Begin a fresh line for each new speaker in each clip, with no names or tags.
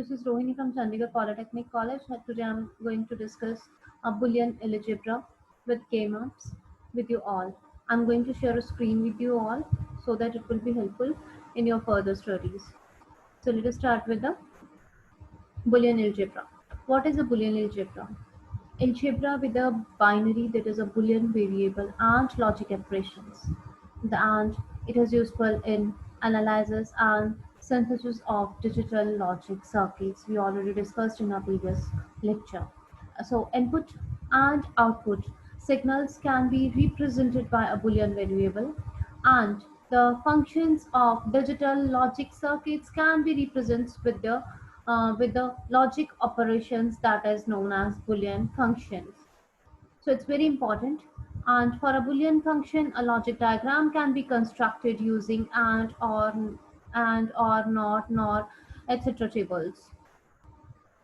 This is Rohini from Chandigarh Polytechnic College. Today I'm going to discuss a Boolean algebra with K-maps with you all. I'm going to share a screen with you all so that it will be helpful in your further studies. So let us start with the Boolean algebra. What is a Boolean algebra? Algebra with a binary that is a Boolean variable and logic operations. And it is useful in analysis and synthesis of digital logic circuits. We already discussed in our previous lecture. So input and output signals can be represented by a Boolean variable, and the functions of digital logic circuits can be represented with the logic operations that is known as Boolean functions. So it's very important. And for a Boolean function, a logic diagram can be constructed using and or not, nor, etc. tables.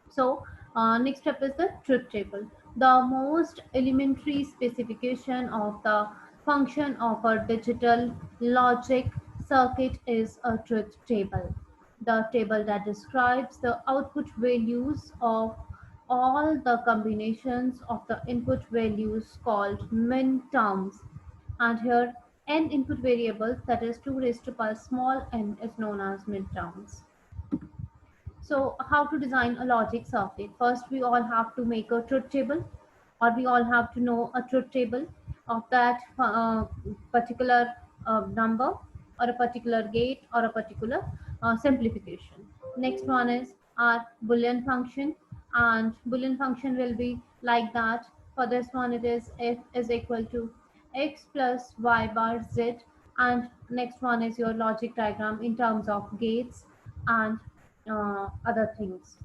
So next step is the truth table. The most elementary specification of the function of a digital logic circuit is a truth table. The table that describes the output values of all the combinations of the input values called min terms. And here n input variables, that is 2 raised to power small n, is known as min terms. So how to design a logic circuit? First, we all have to make a truth table, or we all have to know a truth table of that particular number, or a particular gate, or a particular simplification. Next one is our Boolean function, and Boolean function will be like that. For this one, it is f is equal to x plus y bar z, and next one is your logic diagram in terms of gates and other things.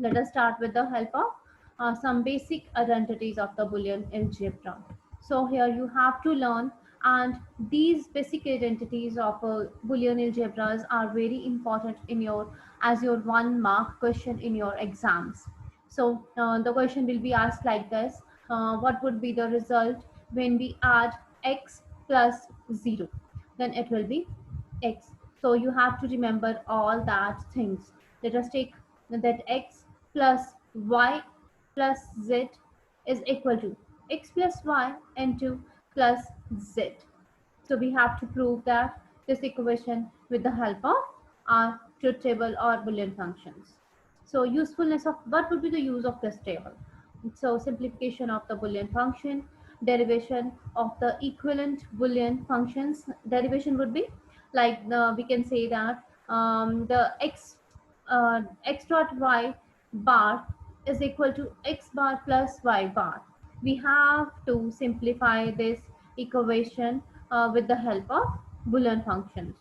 Let us start with the help of some basic identities of the Boolean algebra. So here you have to learn, and these basic identities of Boolean algebras are very important in your as your 1 mark question in your exams. So the question will be asked like this: what would be the result when we add x plus 0? Then it will be x. So you have to remember all that things. Let us take that x plus y plus z is equal to x plus y into plus z. So we have to prove that this equation with the help of our truth table or Boolean functions. So usefulness of what would be the use of this table? So simplification of the Boolean function, derivation of the equivalent Boolean functions. Derivation would be like we can say that the x dot y bar is equal to x bar plus y bar. We have to simplify this equation with the help of Boolean functions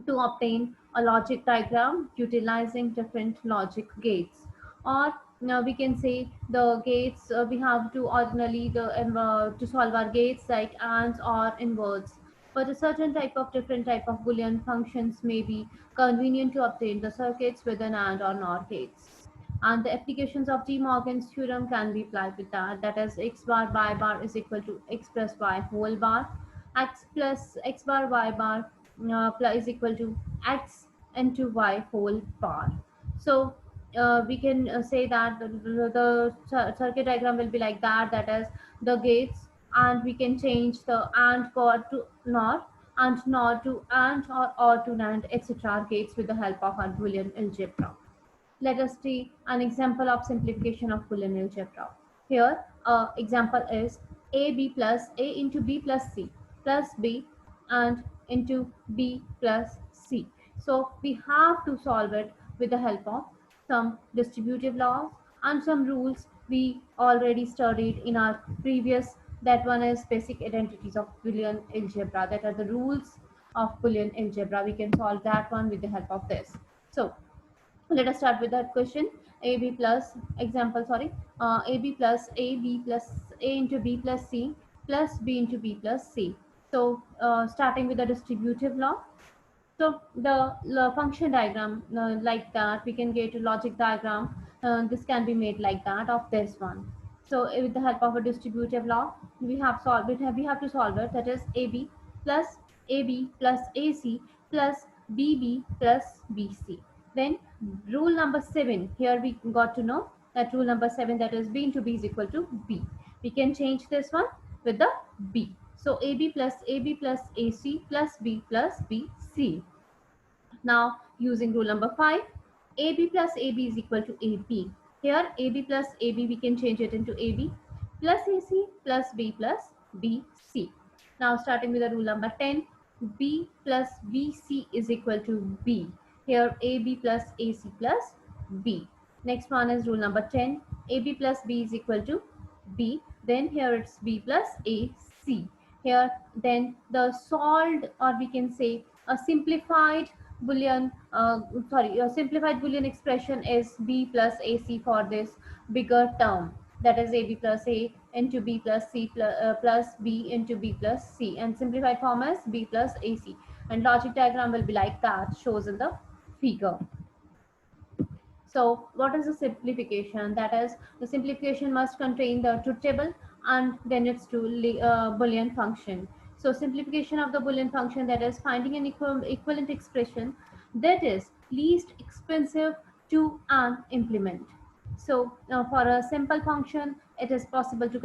to obtain a logic diagram utilizing different logic gates. Or we can say the gates we have to ordinarily to solve our gates like ands or inverts, but a certain type of different type of Boolean functions may be convenient to obtain the circuits with an and or nor gates. And the applications of De Morgan's theorem can be applied with that. That is, x bar y bar is equal to x plus y whole bar. X plus x bar y bar is equal to x into y whole bar. So we can say that the circuit diagram will be like that. That is the gates, and we can change the and chord to nor, and nor to and, or to and, etc. gates with the help of our Boolean algebra. Let us see an example of simplification of Boolean algebra. Here, example is AB plus A into B plus C plus B and into B plus C. So we have to solve it with the help of some distributive laws and some rules we already studied in our previous. That one is basic identities of Boolean algebra. That are the rules of Boolean algebra. We can solve that one with the help of this. So let us start with that question. AB plus example, sorry, AB plus AB plus A into B plus C plus B into B plus C. So starting with the distributive law. So the function diagram like that, we can get a logic diagram. This can be made like that of this one. So with the help of a distributive law, we have to solve it. That is AB plus AC plus BB plus BC. Then rule number 7, here we got to know that rule number 7, that is b into b is equal to b. We can change this one with the b. So ab plus ac plus bc. Now using rule number 5, AB plus AB is equal to AP. Here AB plus AB we can change it into AB plus AC plus BC. Now starting with the rule number 10, B plus BC is equal to B. Here AB plus AC plus B. Next one is rule number 10, AB plus B is equal to B. Then here it's B plus AC. Here then the solved, or we can say a simplified Boolean, a simplified Boolean expression is b plus ac for this bigger term, that is ab plus a into b plus c plus b into b plus c, and simplified form is b plus ac, and logic diagram will be like that, shows in the figure. So what is the simplification? That is, the simplification must contain the truth table and then its two Boolean function. So simplification of the Boolean function, that is finding an equivalent expression that is least expensive to an implement. So for a simple function, it is possible to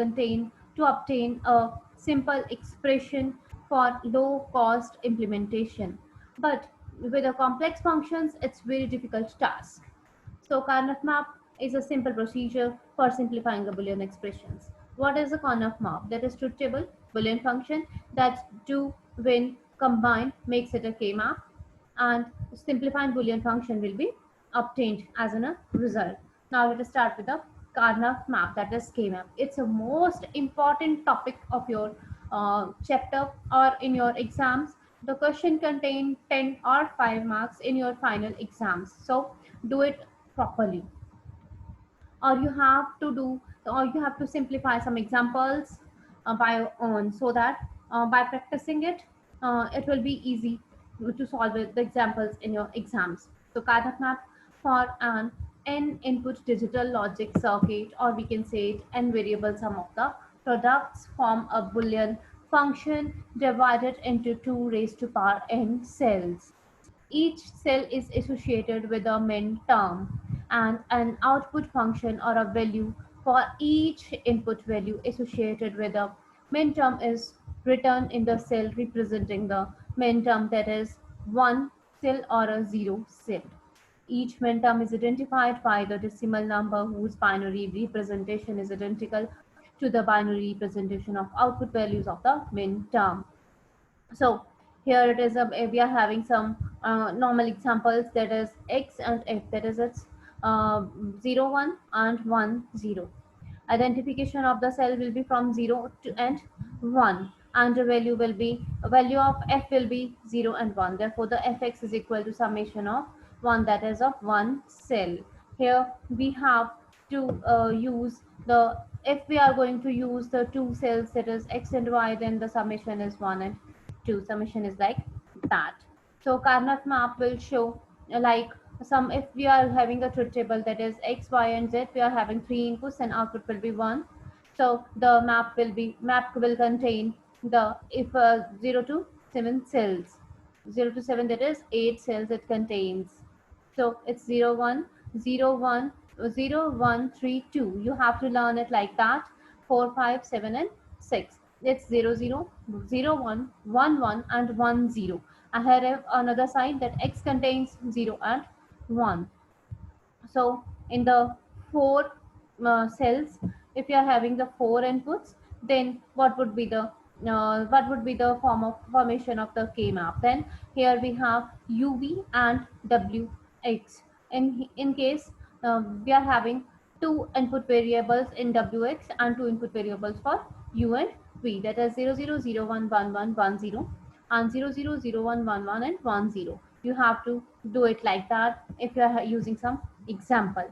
obtain a simple expression for low cost implementation. But with a complex functions, it's very difficult task. So Karnaugh map is a simple procedure for simplifying the Boolean expressions. What is a Karnaugh map? That is truth table, Boolean function that do when combined makes it a K-map, and simplifying Boolean function will be obtained as a result. Now let us start with the Karnaugh map, that is K-map. It's a most important topic of your chapter or in your exams. The question contain 10 or 5 marks in your final exams. So do it properly, or you have to simplify some examples by your own, so that by practicing it, it will be easy to solve the examples in your exams. So Karnaugh map for an n input digital logic circuit, or we can say it n variable sum of the products, form a Boolean function divided into 2 raised to power n cells. Each cell is associated with a min term, and an output function or a value for each input value associated with a min term is written in the cell representing the min term, that is one cell or a zero cell. Each min term is identified by the decimal number whose binary representation is identical to the binary representation of output values of the min term. So here it is, we are having some normal examples, that is x and f, that is its 0 1 and 1 0. Identification of the cell will be from 0 to and 1, and the value of f will be 0 and 1. Therefore the fx is equal to summation of 1, that is of one cell. Here we have to use the, if we are going to use the two cells, that is x and y, then the summation is 1 and 2. Summation is like that. So Karnaugh map will show like some, if we are having a truth table, that is x, y and z, we are having 3 inputs and output will be 1. So the map will contain the, if 0 to 7 cells, 0 to 7, that is 8 cells it contains. So it's 0 1 0 1 0 1 3 2. You have to learn it like that. 4 5 7 and 6. It's 0 0 0 1 1 1 and 1 0. I have another side that x contains 0 and 1. So in the 4 cells, if you are having the 4 inputs, then what would be the formation of the K map? Then here we have UV and WX. In case we are having 2 input variables in WX and 2 input variables for U and V, that is 0 0 0 1 1 1 1 0 and 0 0 0 1 1 1 and 1 0. You have to do it like that if you are using some example.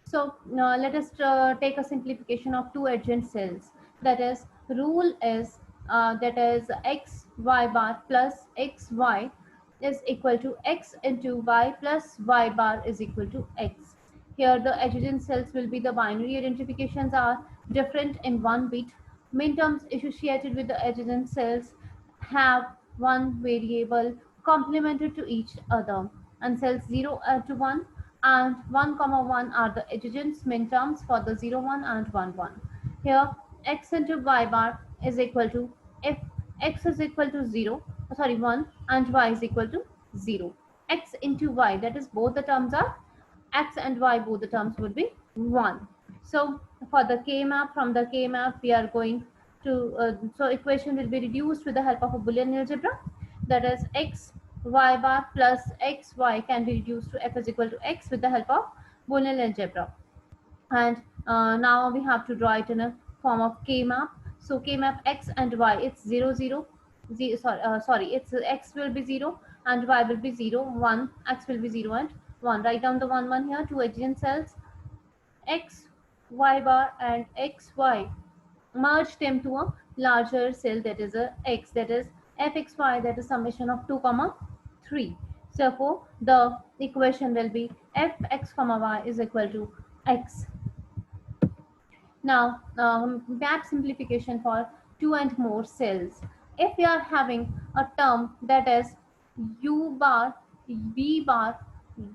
So now let us take a simplification of two adjoint cells. That is, rule is that is x y bar plus x y is equal to x into y plus y bar is equal to x. Here the adjoint cells will be, the binary identifications are different in 1 bit. Minterms associated with the adjoint cells have one variable complementary to each other. and cells 0 to 1 and 1 comma 1 are the adjacent terms for the 0 1 and 1 1. Here x into y bar is equal to, if x is equal to 0, sorry 1, and y is equal to 0, x into y, that is both the terms are x and y, both the terms would be 1. So for the k map, from the k map we are going to, so equation will be reduced with the help of a Boolean algebra, that is x y bar plus x y can be reduced to f is equal to x with the help of Boolean algebra. And now we have to draw it in a form of k map. So k map x and y, it's 0 0, sorry, it's x will be 0 and y will be 0 1, x will be 0 and 1. Write down the 1 1 here, two adjacent cells x y bar and x y, merge them to a larger cell, that is a x, that is fxy, that is summation of 2 comma 3. Therefore the equation will be fx comma y is equal to x. Now, map simplification for two and more cells. If we are having a term that is u bar, v bar,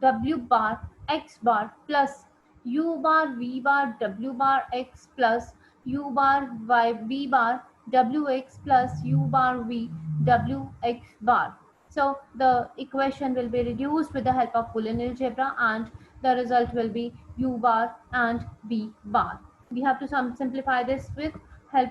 w bar, x bar plus u bar, v bar, w bar, x plus u bar, y, v bar, wx plus u bar, v, w, x bar. So the equation will be reduced with the help of Boolean algebra and the result will be u bar and v bar. We have to simplify this with help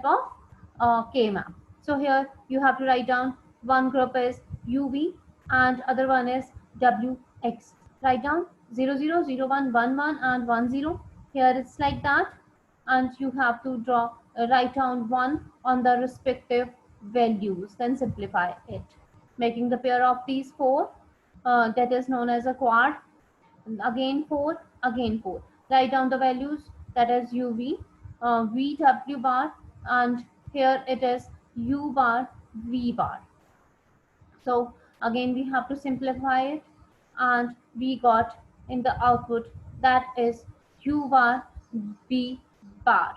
of k map. So here you have to write down one group is uv and other one is wx. Write down 0 0 0 1 1 1 and 1 0. Here it's like that, and you have to draw write down 1 on the respective values, then simplify it, making the pair of these four, that is known as a quad. Again 4, again 4. Write down the values, that is uv, vw bar, and here it is u bar, v bar. So again we have to simplify it, and we got in the output that is u bar, v bar.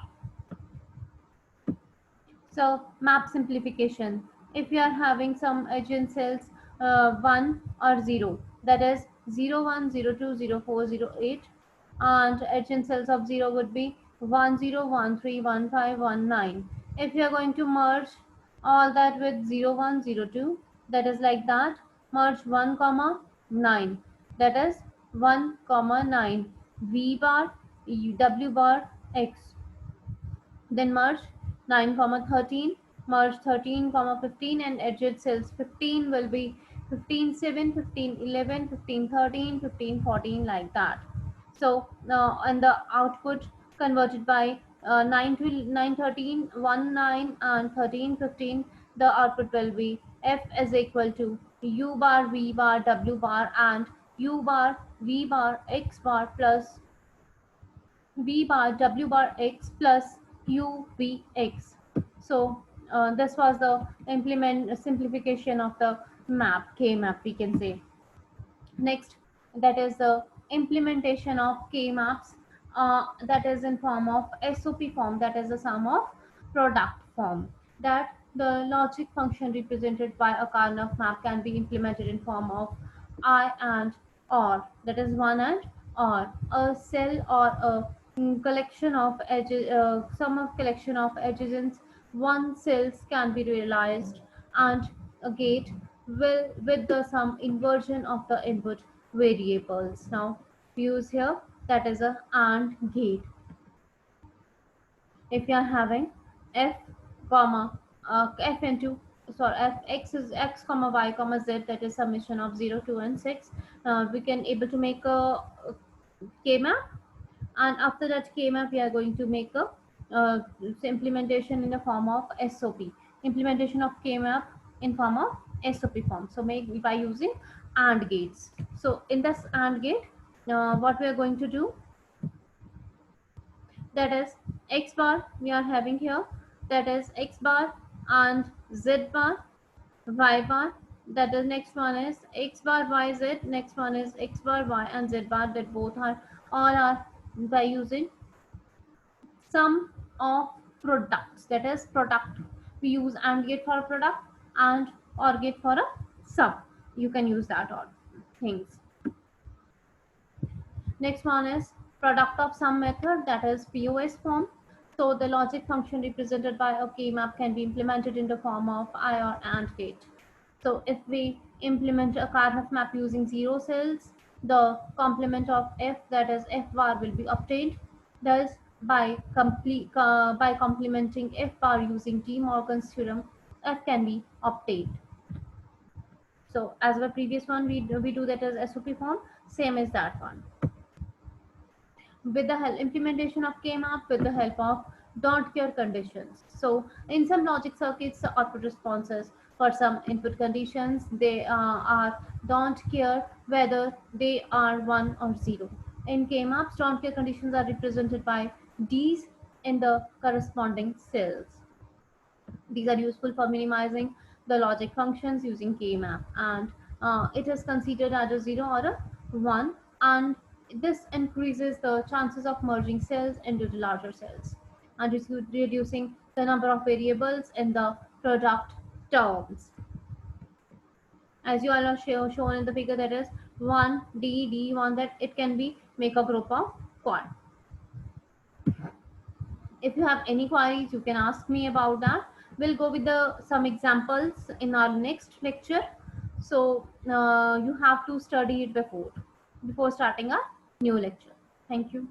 So map simplification. If you are having some adjacent cells 1 or 0, that is 0 1, 0 2, 0 4, 0 8, and adjacent cells of 0 would be 1 0, 1 3, 1 5, 1 9. If you are going to merge all that with 0 1, 0 2, that is like that, merge 1 comma 9, that is 1 comma 9, v bar, w bar, x. Then merge 9 comma 13, merge 13 comma 15, and edged cells 15 will be 15 7, 15 11, 15 13, 15 14, like that. So and the output converted by 9 to 9 13, 1 9 and 13 15, the output will be f is equal to u bar, v bar, w bar, and u bar, v bar, x bar plus v bar, w bar, x plus u v x. So this was the implement simplification of the map, k map we can say. Next, that is the implementation of k maps, that is in form of SOP form, that is the sum of product form. That the logic function represented by a Karnaugh map can be implemented in form of I and or, that is one and or. A cell or a collection of edges, sum of collection of adjacent one cells can be realized, and a gate will with the sum inversion of the input variables. Now we use here, that is a AND gate. If you are having f comma f into, sorry, f x is x comma y comma z, that is summation of 0 2 and 6, we can able to make a k map, and after that k map we are going to make a implementation in the form of SOP, implementation of k map in form of SOP form, so make by using AND gates. So in this AND gate, what we are going to do, that is x bar we are having here, that is x bar and z bar, y bar, that is next one is x bar y z, next one is x bar y and z bar, that both are all are by using sum of products, that is product. We use AND gate for a product and OR gate for a sum. You can use that all things. Next one is product of sum method, that is POS form. So the logic function represented by a K-map can be implemented in the form of I or AND gate. So if we implement a Karnaugh map using 0 cells, the complement of f, that is f bar, will be obtained. Thus, by complementing f bar using De Morgan's theorem, f can be obtained. So as the previous one, we do that as SOP form, same as that one. With the implementation of K-map with the help of don't care conditions. So in some logic circuits, the output responses for some input conditions, they are don't care whether they are 1 or 0. In K-maps, don't care conditions are represented by D's in the corresponding cells. These are useful for minimizing the logic functions using K-map, and it is considered as a 0 or a 1, and this increases the chances of merging cells into the larger cells and reducing the number of variables in the product terms. As you all are shown in the figure, that is 1 D1, that it can be make a group of quad. If you have any queries, you can ask me about that. We'll go with some examples in our next lecture. So you have to study it before starting a new lecture. Thank you.